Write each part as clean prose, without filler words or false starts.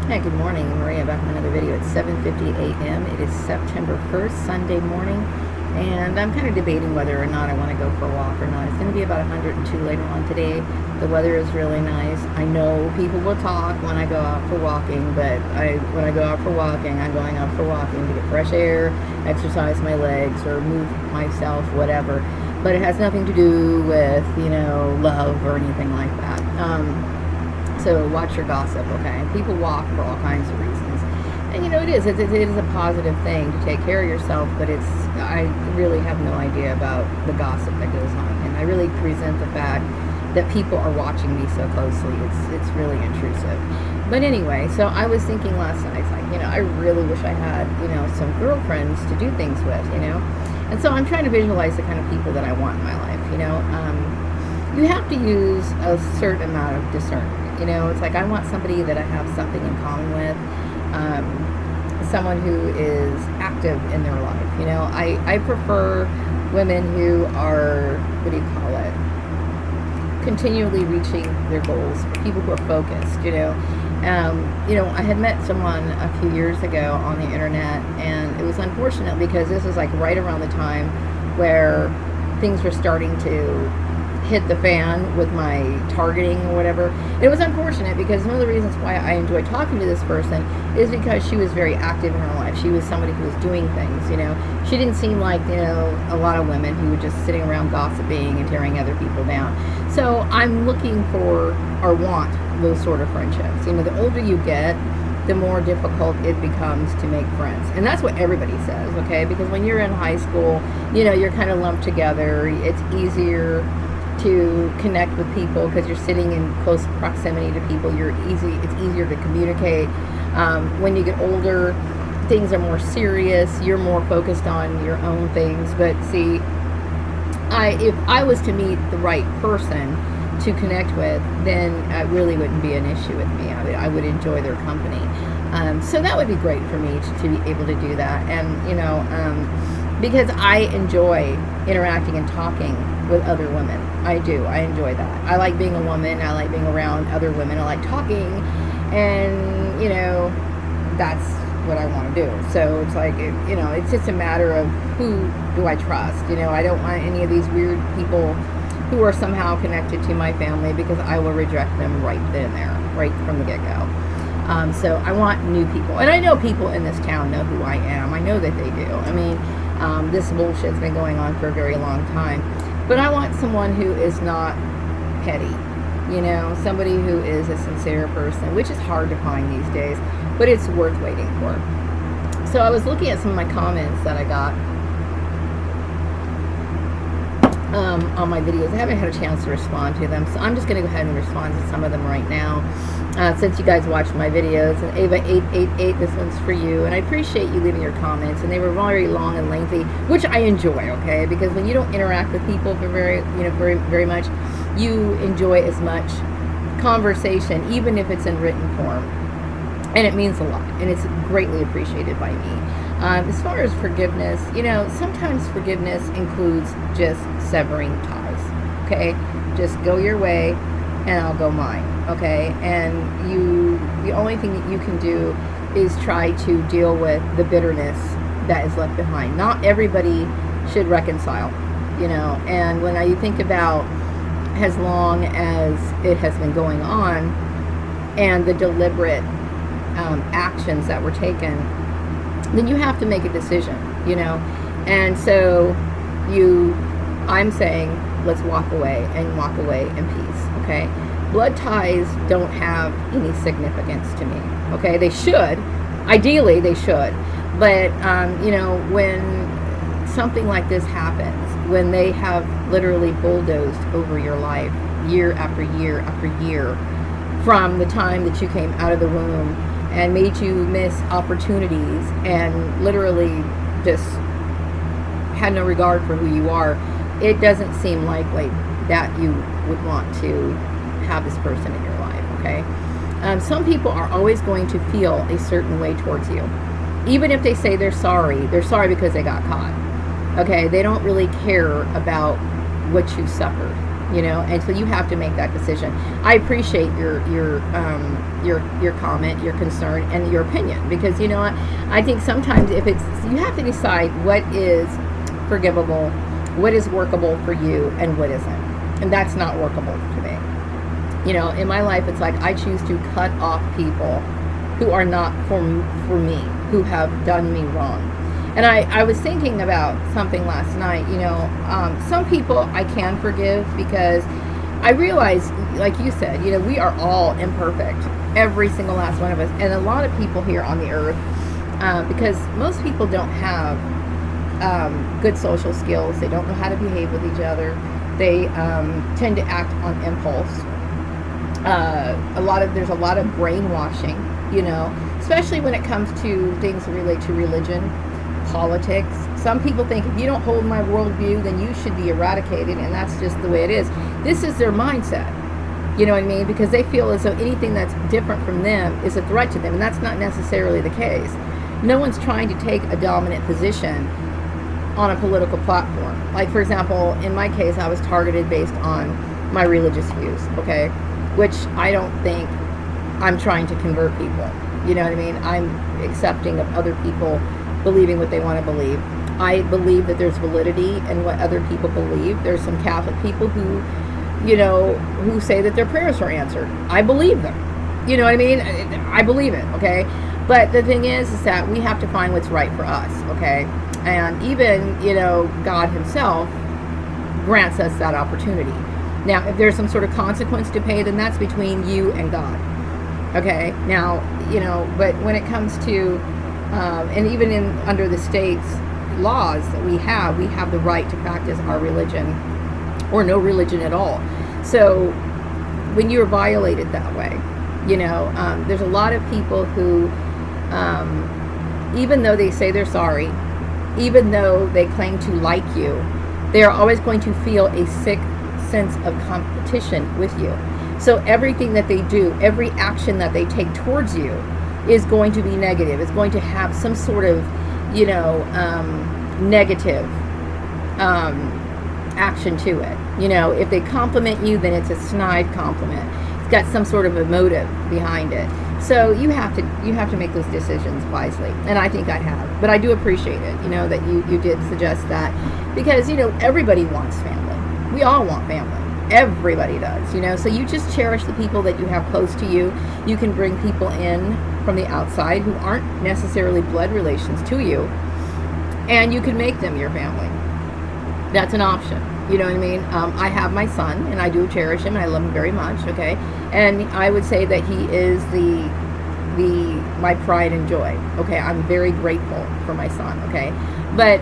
Hi, good morning. Maria back with another video at 7:50 a.m. It is September 1st, Sunday morning, and I'm kind of debating whether or not I want to go for a walk or not. It's going to be about 102 later on today. The weather is really nice. I know people will talk when I go out for walking, but when I go out for walking, I'm going out for walking to get fresh air, exercise my legs, or move myself, whatever. But it has nothing to do with, love or anything like that. So watch your gossip, okay? People walk for all kinds of reasons. And it is a positive thing to take care of yourself, but I really have no idea about the gossip that goes on. And I really present the fact that people are watching me so closely. It's really intrusive. But anyway, so I was thinking last night, it's like, I really wish I had, some girlfriends to do things with, And so I'm trying to visualize the kind of people that I want in my life, You have to use a certain amount of discernment. It's like I want somebody that I have something in common with, someone who is active in their life. I prefer women who are, what do you call it, continually reaching their goals, people who are focused. I had met someone a few years ago on the internet, and it was unfortunate because this was like right around the time where things were starting to hit the fan with my targeting or whatever. It was unfortunate because one of the reasons why I enjoyed talking to this person is because she was very active in her life. She was somebody who was doing things, She didn't seem like, a lot of women who were just sitting around gossiping and tearing other people down. So I'm looking for or want those sort of friendships. The older you get, the more difficult it becomes to make friends. And that's what everybody says, okay? Because when you're in high school, you're kind of lumped together. It's easier to connect with people because you're sitting in close proximity to people. It's easier to communicate. When you get older, things are more serious. You're more focused on your own things. But see, if I was to meet the right person to connect with, then it really wouldn't be an issue with me. I would enjoy their company. So that would be great for me to be able to do that. And, because I enjoy interacting and talking with other women. I do. I enjoy that. I like being a woman. I like being around other women. I like talking. And, that's what I want to do. So it's like, it's just a matter of who do I trust. I don't want any of these weird people who are somehow connected to my family because I will reject them right then and there, right from the get-go. So I want new people. And I know people in this town know who I am. I know that they do. I mean, this bullshit's been going on for a very long time. But I want someone who is not petty. Somebody who is a sincere person, which is hard to find these days, but it's worth waiting for. So I was looking at some of my comments that I got on my videos. I haven't had a chance to respond to them, so I'm just going to go ahead and respond to some of them right now. Since you guys watched my videos, and Ava888, this one's for you, and I appreciate you leaving your comments, and they were very long and lengthy, which I enjoy, okay, because when you don't interact with people for very much, you enjoy as much conversation, even if it's in written form, and it means a lot, and it's greatly appreciated by me. As far as forgiveness, sometimes forgiveness includes just severing ties, okay? Just go your way, and I'll go mine, okay? And the only thing that you can do is try to deal with the bitterness that is left behind. Not everybody should reconcile, and when you think about as long as it has been going on and the deliberate actions that were taken, then you have to make a decision, and so I'm saying let's walk away in peace, okay? Blood ties don't have any significance to me, okay? They should, ideally they should, but when something like this happens, when they have literally bulldozed over your life year after year after year, from the time that you came out of the womb and made you miss opportunities and literally just had no regard for who you are, it doesn't seem likely that you would want to have this person in your life, okay? Some people are always going to feel a certain way towards you. Even if they say they're sorry because they got caught, okay? They don't really care about what you suffered, and so you have to make that decision. I appreciate your comment, your concern, and your opinion, because I think sometimes if it's you have to decide what is forgivable, what is workable for you, and what isn't, and that's not workable to me. In my life, it's like I choose to cut off people who are not for me, who have done me wrong. And I was thinking about something last night. Some people I can forgive because I realize, like you said, we are all imperfect, every single last one of us, and a lot of people here on the earth, because most people don't have good social skills. They don't know how to behave with each other. They tend to act on impulse. There's a lot of brainwashing, especially when it comes to things that relate to religion, politics. Some people think if you don't hold my worldview, then you should be eradicated, and that's just the way it is. This is their mindset, you know what I mean? Because they feel as though anything that's different from them is a threat to them, and that's not necessarily the case. No one's trying to take a dominant position on a political platform. Like, for example, in my case, I was targeted based on my religious views, okay? Which I don't think I'm trying to convert people. You know what I mean? I'm accepting of other people believing what they want to believe. I believe that there's validity in what other people believe. There's some Catholic people who, who say that their prayers are answered. I believe them. You know what I mean? I believe it, okay? But the thing is that we have to find what's right for us, okay? And even, God himself grants us that opportunity. Now, if there's some sort of consequence to pay, then that's between you and God. Okay? Now, but when it comes to, and even under the state's laws that we have the right to practice our religion or no religion at all. So when you're violated that way, there's a lot of people who, even though they say they're sorry, even though they claim to like you, they are always going to feel a sick sense of competition with you. So everything that they do, every action that they take towards you is going to be negative. It's going to have some sort of, negative action to it. If they compliment you, then it's a snide compliment. It's got some sort of a motive behind it. So you have to make those decisions wisely, and I think I have. But I do appreciate it, that you did suggest that, because everybody wants family. We all want family. Everybody does, so you just cherish the people that you have close to you. You can bring people in from the outside who aren't necessarily blood relations to you, and you can make them your family. That's an option. You know what I mean? I have my son, and I do cherish him, and I love him very much, okay? And I would say that he is my pride and joy, okay? I'm very grateful for my son, okay? But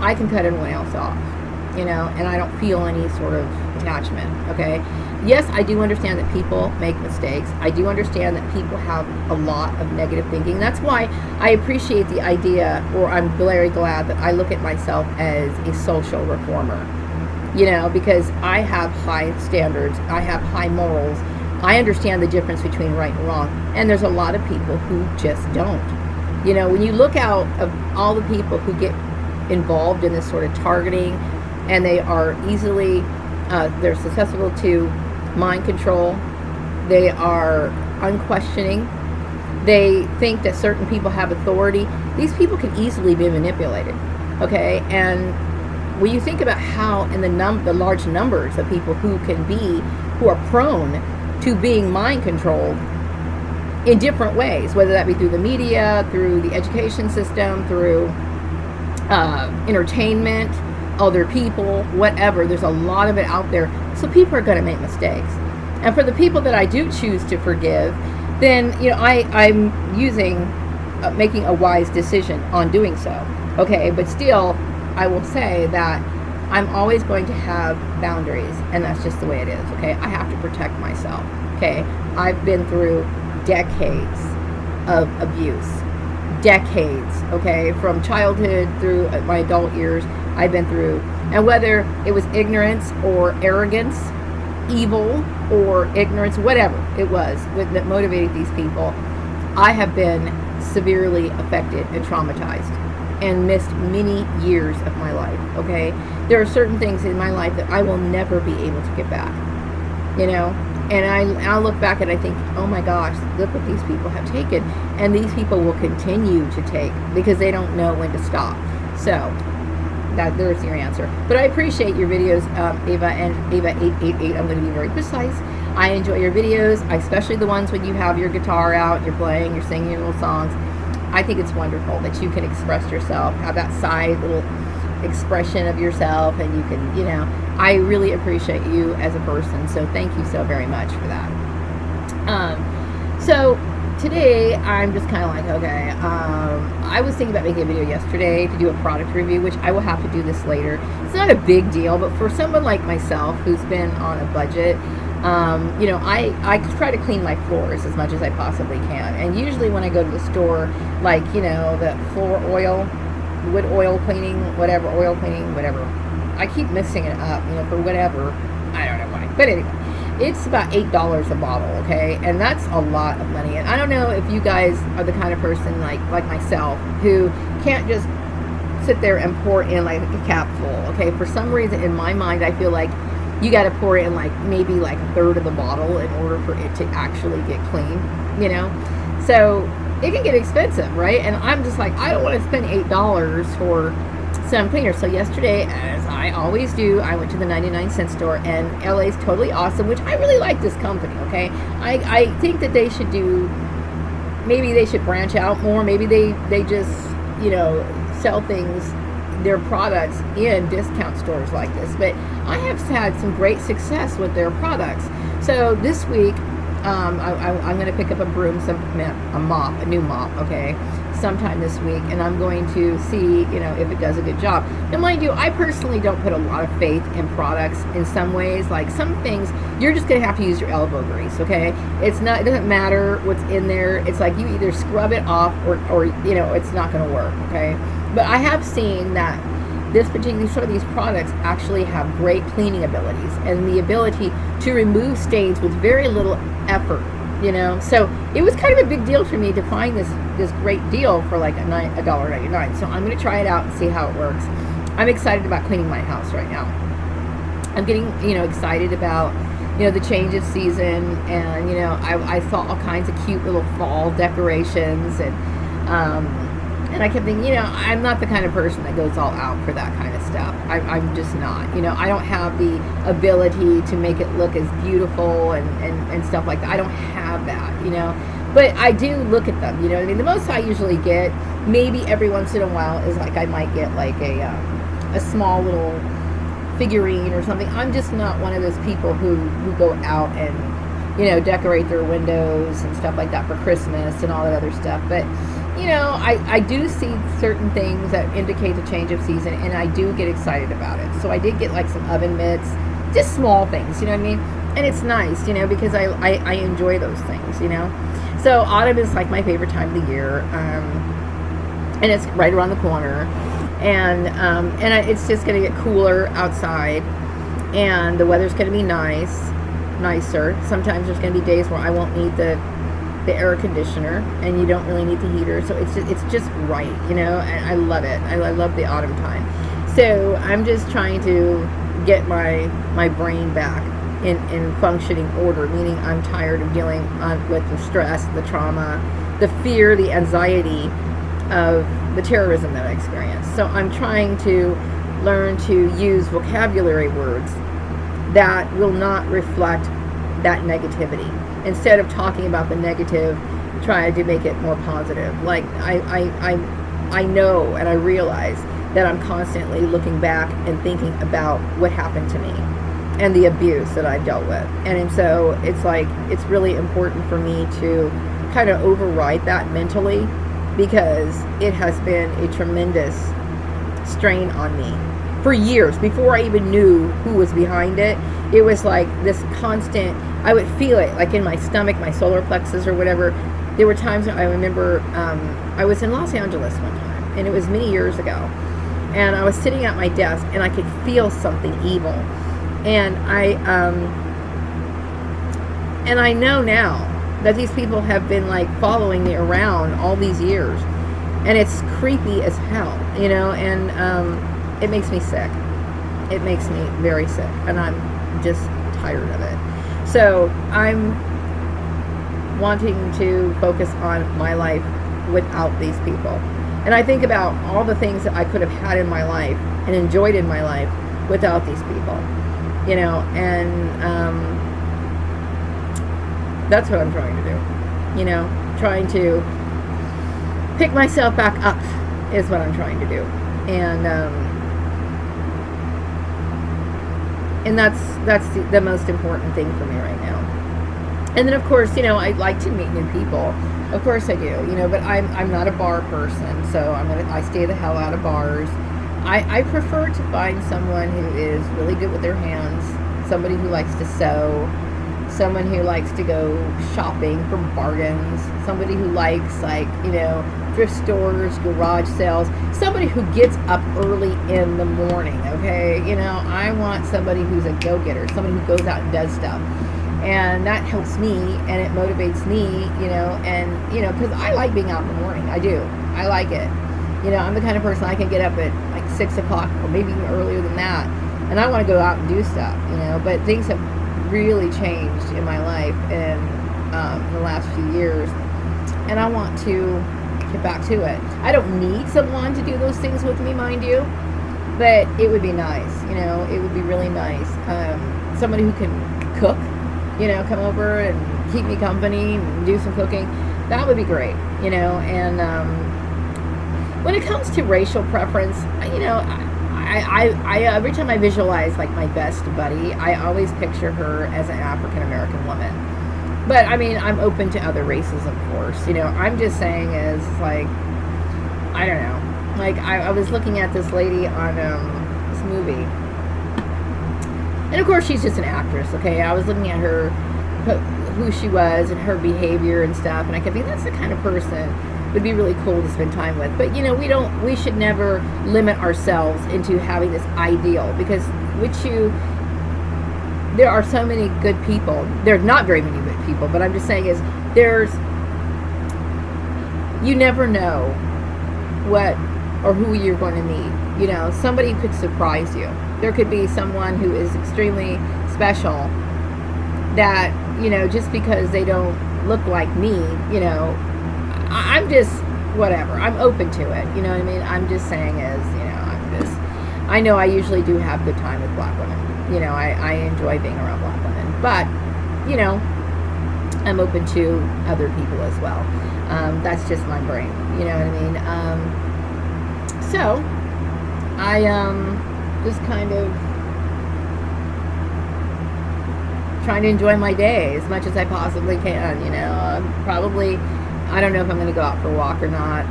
I can cut anyone else off, and I don't feel any sort of attachment, okay? Yes, I do understand that people make mistakes. I do understand that people have a lot of negative thinking. That's why I appreciate the idea, or I'm very glad that I look at myself as a social reformer, because I have high standards. I have high morals. I understand the difference between right and wrong. And there's a lot of people who just don't. When you look out of all the people who get involved in this sort of targeting, and they are easily, they're susceptible to mind control. They are unquestioning. They think that certain people have authority. These people can easily be manipulated, okay? And when you think about how in the large numbers of people who are prone to being mind controlled in different ways, whether that be through the media, through the education system, through entertainment, other people, whatever. There's a lot of it out there. So people are going to make mistakes. And for the people that I do choose to forgive, then, I'm making a wise decision on doing so. Okay, but still, I will say that I'm always going to have boundaries, and that's just the way it is, okay? I have to protect myself, okay? I've been through decades of abuse. Decades, okay? From childhood through my adult years, I've been through. And whether it was ignorance or arrogance, evil or ignorance, whatever it was that motivated these people, I have been severely affected and traumatized and missed many years of my life, okay? there are certain things in my life that I will never be able to get back, you know. And I'll look back and I think, oh my gosh, look what these people have taken. And these people will continue to take because they don't know when to stop. So there's your answer. But I appreciate your videos, Ava and Ava888. I'm going to be very precise. I enjoy your videos, especially the ones when you have your guitar out, you're playing, you're singing your little songs. I think it's wonderful that you can express yourself, have that side little expression of yourself, and you can, you know, I really appreciate you as a person, so thank you so very much for that. So today I'm just kind of like, okay, I was thinking about making a video yesterday to do a product review, which I will have to do this later. It's not a big deal, but for someone like myself who's been on a budget, you know, I try to clean my floors as much as I possibly can, and usually when I go to the store, like, you know, the floor oil, wood oil cleaning, whatever, oil cleaning, whatever, I keep mixing it up, you know, for whatever, I don't know why, but anyway, it's about $8 a bottle, okay, and that's a lot of money. And I don't know if you guys are the kind of person like myself who can't just sit there and pour in like a cap full, okay. For some reason in my mind I feel like you got to pour in like maybe like a third of the bottle in order for it to actually get clean, you know. So it can get expensive, right? And I'm just like, I don't want to spend $8 for some cleaner. So yesterday, as I always do, I went to the 99-cent store, and LA's Totally Awesome, which I really like this company, okay? I think that they should do, maybe they should branch out more. Maybe they just, you know, sell things, their products in discount stores like this. But I have had some great success with their products. So this week, I'm going to pick up a broom, a new mop, okay, sometime this week, and I'm going to see, you know, if it does a good job. Now, mind you, I personally don't put a lot of faith in products in some ways. Like some things, you're just going to have to use your elbow grease, okay? It doesn't matter what's in there. It's like you either scrub it off or you know, it's not going to work, okay? But I have seen that some of these products actually have great cleaning abilities and the ability to remove stains with very little effort, you know. So it was kind of a big deal for me to find this great deal for like $1.99. So I'm going to try it out and see how it works. I'm excited about cleaning my house right now. I'm getting, you know, excited about, you know, the change of season, and, you know, I saw all kinds of cute little fall decorations, and I kept thinking, you know, I'm not the kind of person that goes all out for that kind of stuff. I'm just not. You know, I don't have the ability to make it look as beautiful and stuff like that. I don't have that, you know. But I do look at them, you know. I mean, the most I usually get, maybe every once in a while, is like I might get like a small little figurine or something. I'm just not one of those people who go out and, you know, decorate their windows and stuff like that for Christmas and all that other stuff. But you know, I do see certain things that indicate the change of season, and I do get excited about it. So I did get like some oven mitts, just small things, you know what I mean? And it's nice, you know, because I enjoy those things, you know. So autumn is like my favorite time of the year, and it's right around the corner, and it's just going to get cooler outside, and the weather's going to be nicer. Sometimes there's going to be days where I won't need the air conditioner, and you don't really need the heater, so it's just right, you know. And I love it. I love the autumn time. So I'm just trying to get my brain back in functioning order, meaning I'm tired of dealing with the stress, the trauma, the fear, the anxiety of the terrorism that I experienced. So I'm trying to learn to use vocabulary words that will not reflect that negativity. Instead of talking about the negative, try to make it more positive. Like I know and I realize that I'm constantly looking back and thinking about what happened to me and the abuse that I've dealt with. And so it's like, it's really important for me to kind of override that mentally, because it has been a tremendous strain on me for years. Before I even knew who was behind it, it was like this constant, I would feel it like in my stomach, my solar plexus or whatever. There were times I remember I was in Los Angeles one time, and it was many years ago, and I was sitting at my desk and I could feel something evil, and I know now that these people have been like following me around all these years, and it's creepy as hell, you know. And it makes me sick. It makes me very sick, and I'm just tired of it. So I'm wanting to focus on my life without these people. And I think about all the things that I could have had in my life and enjoyed in my life without these people, and that's what I'm trying to do, trying to pick myself back up is what I'm trying to do. And that's the most important thing for me right now. And then, of course, I like to meet new people. Of course I do, but I'm not a bar person, so I stay the hell out of bars. I prefer to find someone who is really good with their hands, somebody who likes to sew, someone who likes to go shopping for bargains, somebody who likes, thrift stores, garage sales, somebody who gets up early in the morning, okay? I want somebody who's a go-getter, somebody who goes out and does stuff. And that helps me, and it motivates me, because I like being out in the morning. I do. I like it. I'm the kind of person I can get up at 6 o'clock or maybe even earlier than that, and I want to go out and do stuff, but things have really changed in my life in the last few years, and I want to get back to it. I don't need someone to do those things with me, mind you, but it would be nice, it would be really nice. Somebody who can cook, come over and keep me company and do some cooking. That would be great, and when it comes to racial preference, I every time I visualize my best buddy, I always picture her as an African American woman. But I'm open to other races, of course. I'm just saying is I don't know. I was looking at this lady on this movie, and of course she's just an actress. Okay, I was looking at her, who she was, and her behavior and stuff, and I kept thinking that's the kind of person would be really cool to spend time with. But we should never limit ourselves into having this ideal, because there are so many good people. There's not very many good people, but I'm just saying is you never know what or who you're going to meet. Somebody could surprise you. There could be someone who is extremely special that, just because they don't look like me, I'm just whatever. I'm open to it. You know what I mean? I'm just saying is, I know I usually do have good time with black women. I enjoy being around black women, but, I'm open to other people as well. That's just my brain. You know what I mean? So I, just kind of trying to enjoy my day as much as I possibly can. Probably, I don't know if I'm going to go out for a walk or not.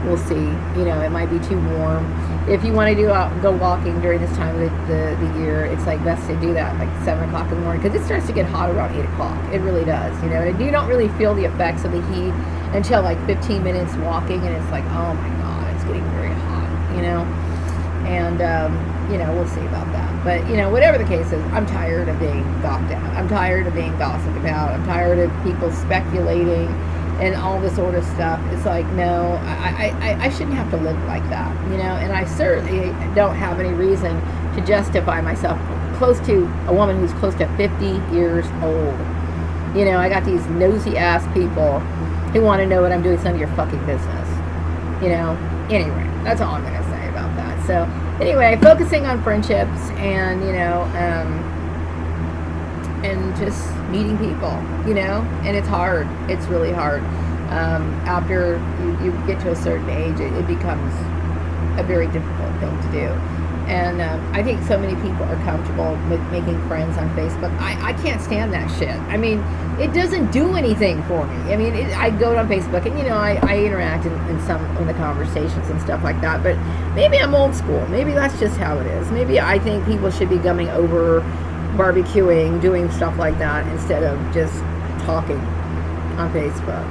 We'll see. It might be too warm. If you want to go walking during this time of the year, it's best to do that 7 o'clock in the morning, because it starts to get hot around 8 o'clock. It really does. And you don't really feel the effects of the heat until 15 minutes walking, and it's oh my God, it's getting very hot. And we'll see about that. But whatever the case is, I'm tired of being gawked at. I'm tired of being gossiped about. I'm tired of people speculating and all this sort of stuff. It's no, I shouldn't have to live like that, and I certainly don't have any reason to justify myself close to a woman who's close to 50 years old. I got these nosy ass people who want to know what I'm doing. It's none of your fucking business. Anyway, that's all I'm going to say about that. So anyway, focusing on friendships and, and just meeting people, and it's hard. It's really hard. After you get to a certain age, it becomes a very difficult thing to do. And I think so many people are comfortable with making friends on Facebook. I can't stand that shit. It doesn't do anything for me. I go on Facebook and, I interact in some of the conversations and stuff like that. But maybe I'm old school. Maybe that's just how it is. Maybe I think people should be coming over, barbecuing, doing stuff like that instead of just talking on Facebook.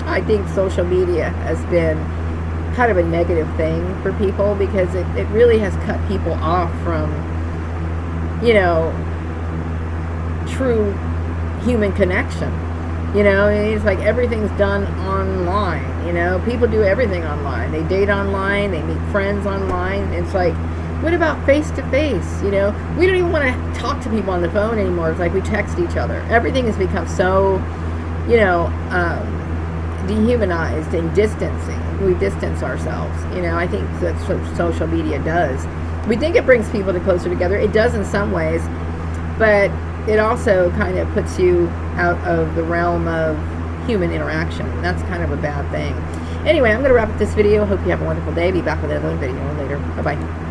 I think social media has been kind of a negative thing for people, because it really has cut people off from, true human connection. It's everything's done online. People do everything online. They date online, they meet friends online. It's What about face to face? You know, we don't even want to talk to people on the phone anymore. It's like we text each other. Everything has become so, you know, dehumanized and distancing. We distance ourselves. You know, I think that's what social media does. We think it brings people closer together. It does in some ways, but it also kind of puts you out of the realm of human interaction. That's kind of a bad thing. Anyway, I'm going to wrap up this video. Hope you have a wonderful day. Be back with another video later. Bye-bye.